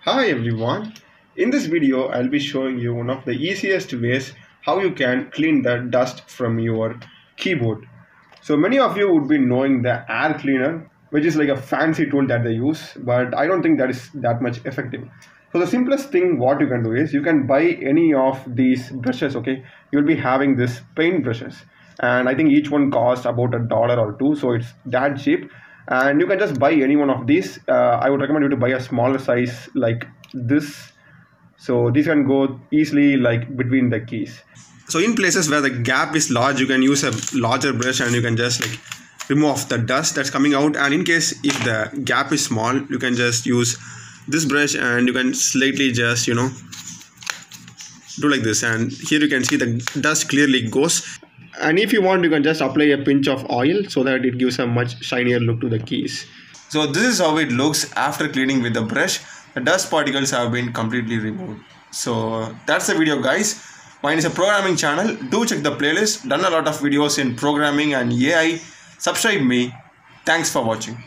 Hi everyone, in this video I'll be showing you one of the easiest ways how you can clean the dust from your keyboard. So many of you would be knowing the air cleaner, which is like a fancy tool that they use, but I don't think that is that much effective. So the simplest thing what you can do is you can buy any of these brushes, okay? You'll be having this paint brushes and I think each one costs about $1 or two, so it's that cheap and you can just buy any one of these. I would recommend you to buy a smaller size like this, so these can go easily like between the keys. So in places where the gap is large, you can use a larger brush and you can just like remove the dust that's coming out. And in case if the gap is small, you can just use this brush and you can slightly just do like this, and here you can see the dust clearly goes. And if you want, you can just apply a pinch of oil so that it gives a much shinier look to the keys. So this is how it looks after cleaning with the brush. The dust particles have been completely removed. So that's the video, guys. Mine is a programming channel. Do check the playlist. Done a lot of videos in programming and AI. Subscribe me. Thanks for watching.